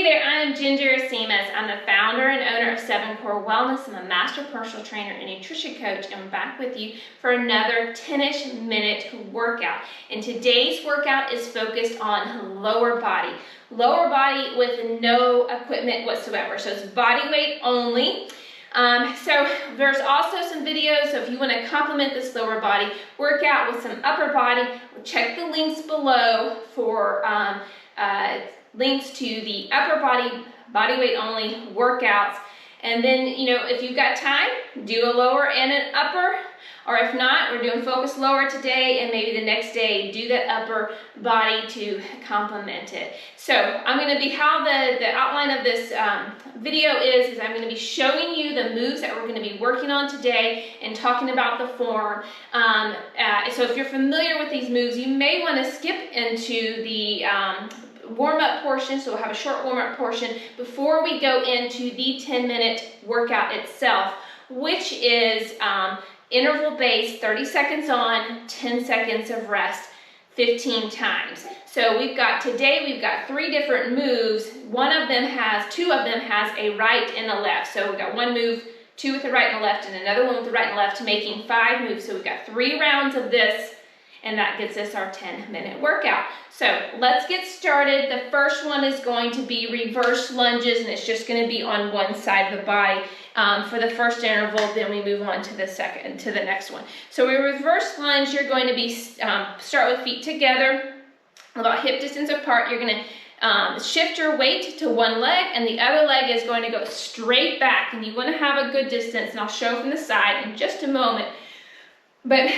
Hey there, I'm Ginger Seamus. I'm the founder and owner of 7 Core Wellness. I'm a master personal trainer and nutrition coach, and I'm back with you for another 10-ish minute workout. And today's workout is focused on lower body with no equipment whatsoever. So it's body weight only. So there's also some videos, so if you want to complement this lower body workout with some upper body, check the links below for links to the upper body weight only workouts. And then, if you've got time, do a lower and an upper, or if not, we're doing focus lower today, and maybe the next day do that upper body to complement it. So I'm going to be, how the outline of this video is I'm going to be showing you the moves that we're going to be working on today and talking about the form. So if you're familiar with these moves, you may want to skip into the warm-up portion, so we'll have a short warm-up portion before we go into the 10-minute workout itself, which is interval-based, 30 seconds on, 10 seconds of rest, 15 times. So today we've got 3 different moves. Two of them has a right and a left. So we've got one move, 2 with the right and the left, and another one with the right and left, making 5 moves. So we've got 3 rounds of this, and that gets us our 10-minute workout. So let's get started. The first one is going to be reverse lunges, and it's just going to be on one side of the body for the first interval. Then we move on to the next one. So we reverse lunge. You're going to be start with feet together, about hip distance apart. You're going to shift your weight to one leg, and the other leg is going to go straight back. And you want to have a good distance, and I'll show from the side in just a moment. But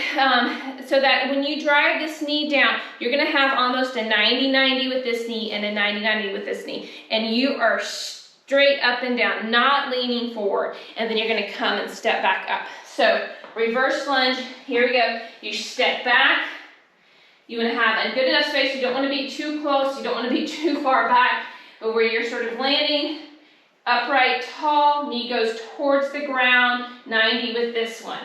so that when you drive this knee down, you're going to have almost a 90-90 with this knee and a 90-90 with this knee. And you are straight up and down, not leaning forward. And then you're going to come and step back up. So reverse lunge, here we go. You step back. You want to have a good enough space. You don't want to be too close. You don't want to be too far back, but where you're sort of landing upright, tall, knee goes towards the ground, 90 with this one.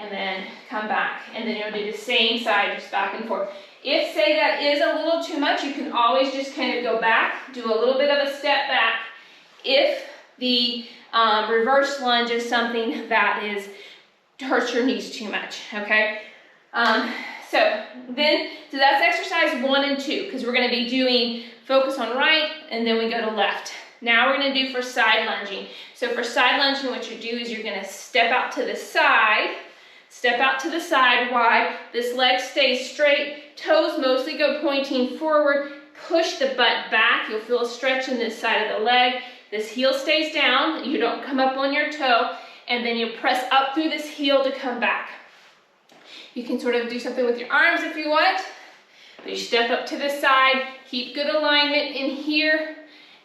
And then come back, and then you'll do the same side, just back and forth. If, say, that is a little too much, you can always just kind of go back, do a little bit of a step back. If the reverse lunge is something that hurts your knees too much, okay? So that's exercise 1 and 2, because we're going to be doing focus on right, and then we go to left. Now we're going to do for side lunging. So for side lunging, what you do is you're going to step out to the side. Step out to the side wide. This leg stays straight. Toes mostly go pointing forward. Push the butt back. You'll feel a stretch in this side of the leg. This heel stays down. You don't come up on your toe. And then you press up through this heel to come back. You can sort of do something with your arms if you want. But you step up to the side. Keep good alignment in here.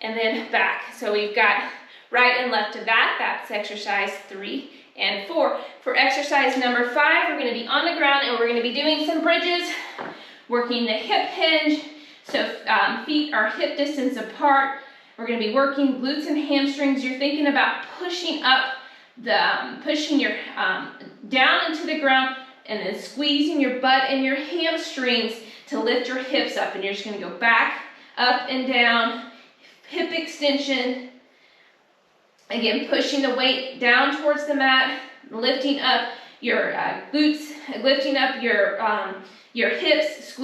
And then back. So we've got right and left of that. That's exercise 3 and 4. For exercise number 5, we're going to be on the ground and we're going to be doing some bridges, working the hip hinge. So feet are hip distance apart. We're going to be working glutes and hamstrings. You're thinking about pushing your down into the ground and then squeezing your butt and your hamstrings to lift your hips up. And you're just going to go back, up and down, hip extension. Again, pushing the weight down towards the mat, lifting up your glutes, lifting up your hips,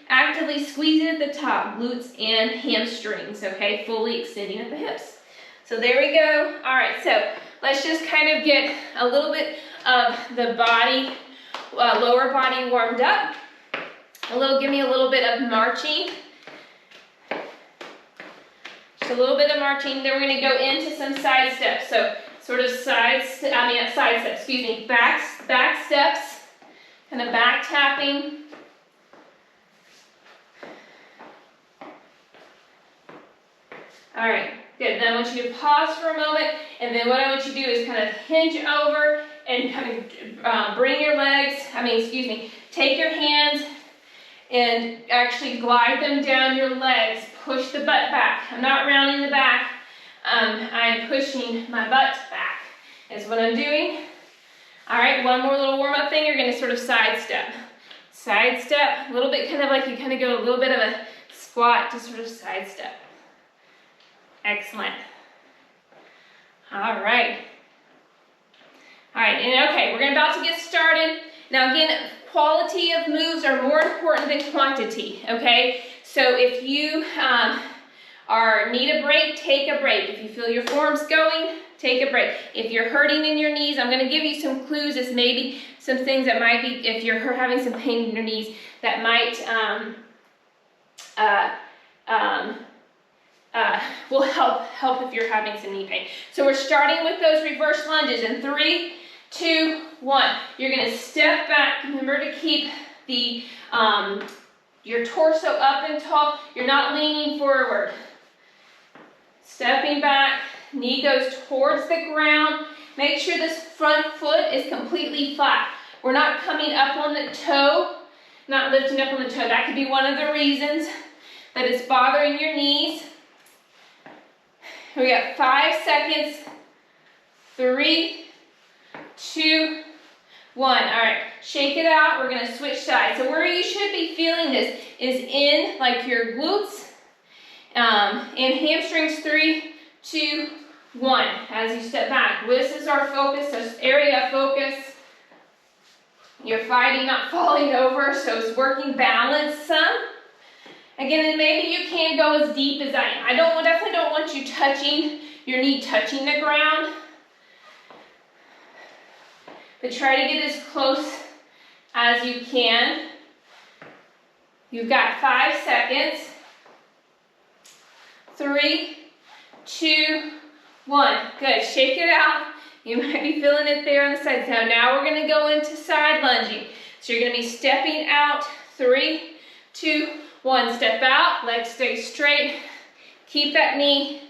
actively squeezing at the top, glutes and hamstrings, okay? Fully extending at the hips. So there we go. All right, so let's just kind of get a little bit of the body, lower body warmed up. Give me a little bit of marching. A little bit of marching, then we're going to go into some side steps. So sort of back steps, kind of back tapping. All right, good. Then I want you to pause for a moment, and then what I want you to do is kind of hinge over and kind of bring your legs, take your hands and actually glide them down your legs. Push the butt back. I'm not rounding the back. I'm pushing my butt back is what I'm doing. All right, one more little warm-up thing. You're going to sort of sidestep. Sidestep, a little bit kind of like you kind of go a little bit of a squat to sort of sidestep. Excellent. All right. All right, and okay, we're about to get started. Now again, quality of moves are more important than quantity, okay? So if you need a break, take a break. If you feel your form's going, take a break. If you're hurting in your knees, I'm gonna give you some clues as maybe some things that might be, if you're having some pain in your knees, that might will help if you're having some knee pain. So we're starting with those reverse lunges in 3, 2, 1. You're gonna step back. Remember to keep the your torso up and tall. You're not leaning forward. Stepping back, knee goes towards the ground. Make sure this front foot is completely flat. We're not coming up on the toe, not lifting up on the toe. That could be one of the reasons that it's bothering your knees. We got 5 seconds. 3, 2, 1. All right, shake it out. We're gonna switch sides. So where you should be feeling this is in like your glutes and hamstrings. 3, 2, 1. As you step back, this is our focus, this area of focus. You're fighting, not falling over, so it's working balance some. Again, and maybe you can't go as deep as I am. I definitely don't want you touching, your knee touching the ground. But try to get as close as you can. You've got 5 seconds. 3, 2, 1. Good, shake it out. You might be feeling it there on the side. So now we're gonna go into side lunging. So you're gonna be stepping out. 3, 2, 1. Step out, legs stay straight. Keep that knee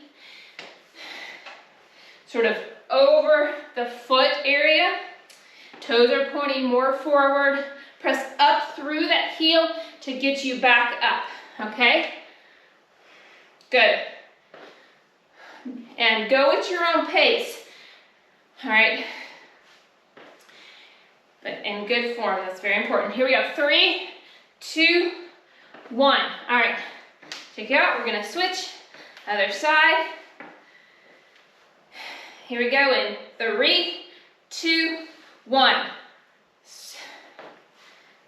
sort of over the foot area. Toes are pointing more forward. Press up through that heel to get you back up, okay? Good. And go at your own pace, all right? But in good form, that's very important. Here we go, 3, 2, 1. All right, check it out. We're gonna switch, other side. Here we go in 3, 2, 1.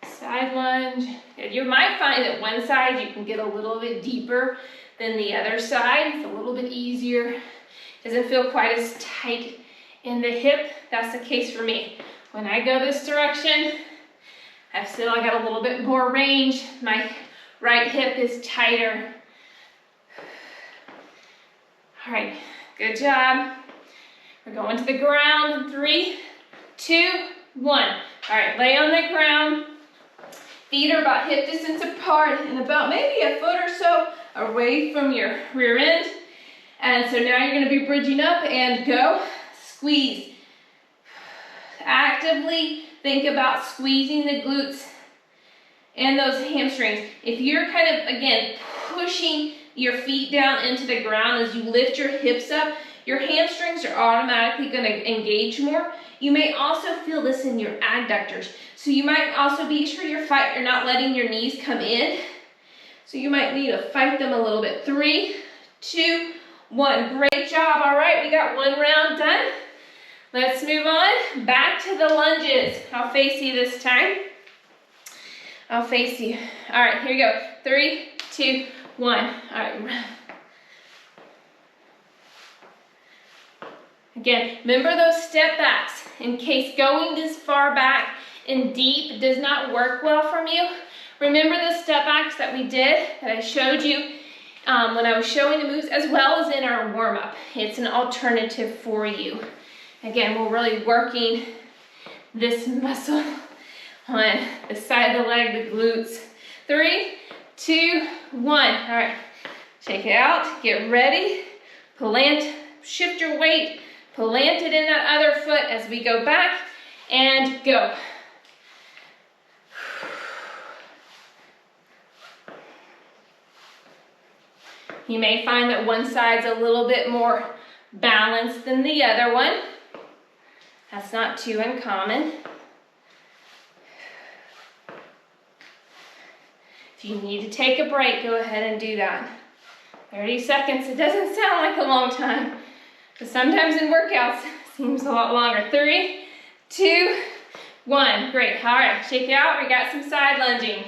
Side lunge. You might find that one side you can get a little bit deeper than the other side. It's a little bit easier. Doesn't feel quite as tight in the hip. That's the case for me. When I go this direction, I got a little bit more range. My right hip is tighter. All right, good job. We're going to the ground in 3, 2, 1. All right, lay on the ground. Feet are about hip distance apart and about maybe a foot or so away from your rear end. And so now you're gonna be bridging up and go, squeeze. Actively think about squeezing the glutes and those hamstrings. If you're kind of, again, pushing your feet down into the ground as you lift your hips up, your hamstrings are automatically gonna engage more. You may also feel this in your adductors. So you might also be sure you're not letting your knees come in. So you might need to fight them a little bit. 3, 2, 1. Great job. All right, we got one round done. Let's move on. Back to the lunges. I'll face you this time. I'll face you. All right, here we go. 3, 2, 1. All right. Again, remember those step backs. In case going this far back and deep does not work well from you, remember the step backs that we did, that I showed you when I was showing the moves, as well as in our warm-up. It's an alternative for you. Again, we're really working this muscle on the side of the leg, the glutes. 3, 2, 1. All right, shake it out, get ready, plant, shift your weight, plant it in that other foot as we go back and go. You may find that one side's a little bit more balanced than the other one. That's not too uncommon. If you need to take a break, go ahead and do that. 30 seconds, it doesn't sound like a long time, but sometimes in workouts, it seems a lot longer. 3, 2, 1. Great. All right, shake it out. We got some side lunging.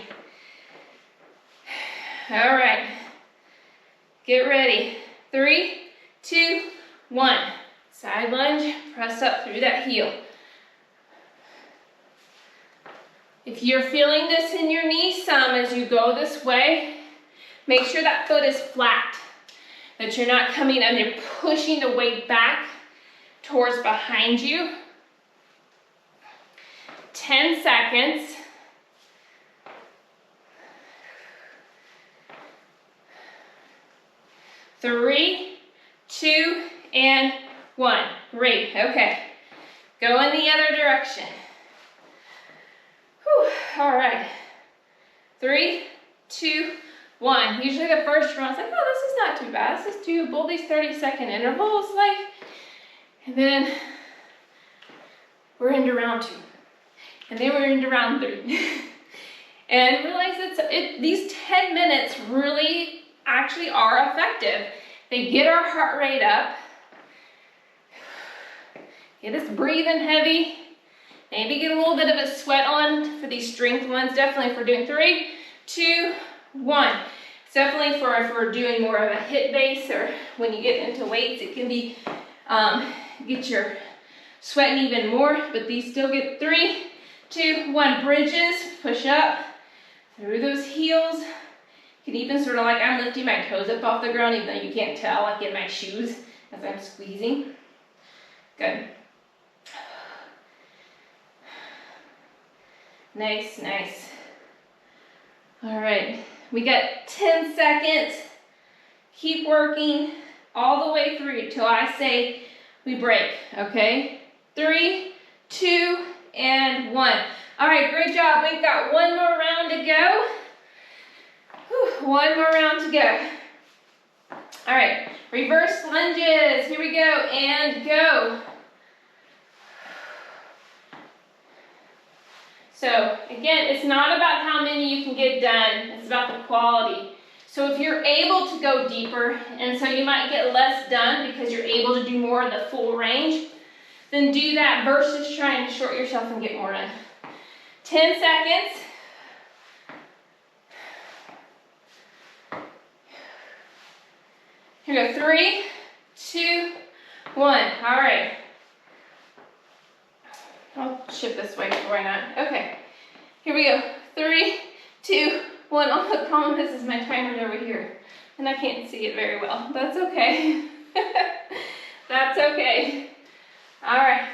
All right. Get ready. 3, 2, 1. Side lunge, press up through that heel. If you're feeling this in your knee some as you go this way, make sure that foot is flat, that you're not coming and you're pushing the weight back towards behind you. 10 seconds. 3, 2, and 1. Great. Okay. Go in the other direction. Whew. All right. 3, 2, 1. Usually the first round, it's like, oh, this is not too bad. Let's just do both these 30-second intervals, and then we're into round 2, and then we're into round 3, and realize these 10 minutes really actually are effective. They get our heart rate up, get us breathing heavy, maybe get a little bit of a sweat on for these strength ones. Definitely if we're doing 3, 2, 1. It's definitely for if we're doing more of a hit base or when you get into weights, it can be get your sweating even more, but these still get 3, 2, 1. Bridges, push up through those heels. You can even sort of like I'm lifting my toes up off the ground, even though you can't tell, like in my shoes as I'm squeezing. Good. Nice, nice. All right, we got 10 seconds. Keep working all the way through till I say we break, okay? 3, 2, and 1. All right, great job. We've got one more round to go. Whew, one more round to go. All right, reverse lunges. Here we go, and go. So again, it's not about how many you can get done, it's about the quality. So if you're able to go deeper, and so you might get less done because you're able to do more of the full range, then do that versus trying to short yourself and get more done. 10 seconds. Here we go, 3, 2, 1. All right. I'll shift this way, why not? Okay, here we go. 3, 2, 1. Oh, the problem is my timer's over here, and I can't see it very well. That's okay. That's okay. All right.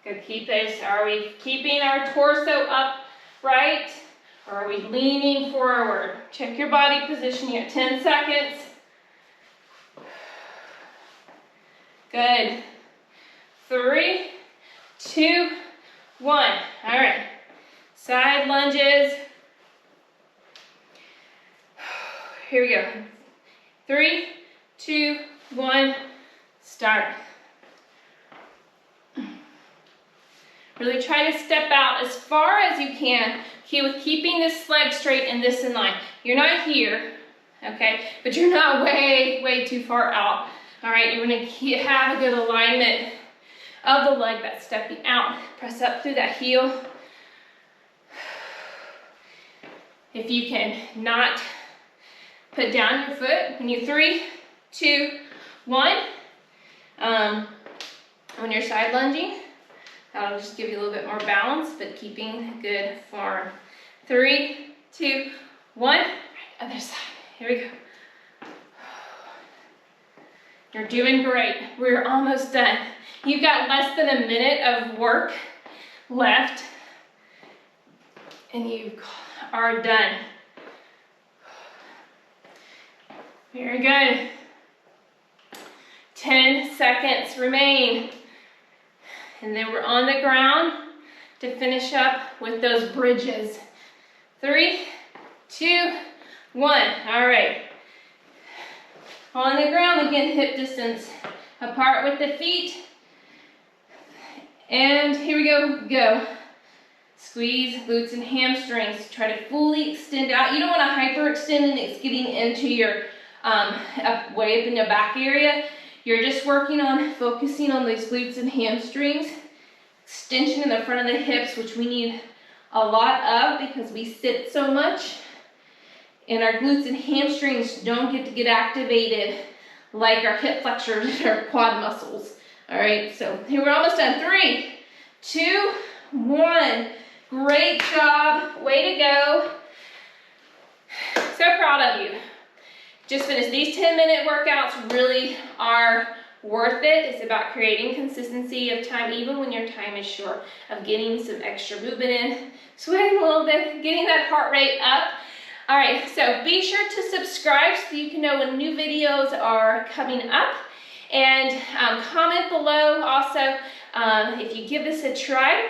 Good, keep those. Are we keeping our torso upright, or are we leaning forward? Check your body position here. 10 seconds. Good. 3, 2, 1. All right. Side lunges. Here we go. 3, 2, 1. Start. Really try to step out as far as you can, okay, with keeping this leg straight and this in line. You're not here, okay, but you're not way, way too far out. All right, you're gonna have a good alignment of the leg that's stepping out. Press up through that heel. If you can not put down your foot, when you're 3, 2, 1, when you're side lunging, that'll just give you a little bit more balance, but keeping good form. 3, 2, 1, other side. Here we go. You're doing great. We're almost done. You've got less than a minute of work left, and you are done. Very good. 10 seconds remain. And then we're on the ground to finish up with those bridges. 3, 2, 1. All right. On the ground again, hip distance apart with the feet. And here we go, go. Squeeze glutes and hamstrings. Try to fully extend out. You don't want to hyperextend and it's getting into your way up in the back area. You're just working on focusing on those glutes and hamstrings. Extension in the front of the hips, which we need a lot of because we sit so much. And our glutes and hamstrings don't get to get activated like our hip flexors or quad muscles. All right, so here we're almost done. 3, 2, 1. Great job. Way to go. So proud of you. Just finished. These 10-minute workouts really are worth it. It's about creating consistency of time, even when your time is short, of getting some extra movement in, sweating a little bit, getting that heart rate up. All right, so be sure to subscribe so you can know when new videos are coming up. And comment below also if you give this a try.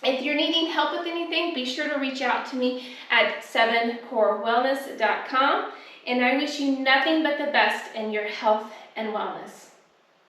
If you're needing help with anything, be sure to reach out to me at 7corewellness.com. And I wish you nothing but the best in your health and wellness.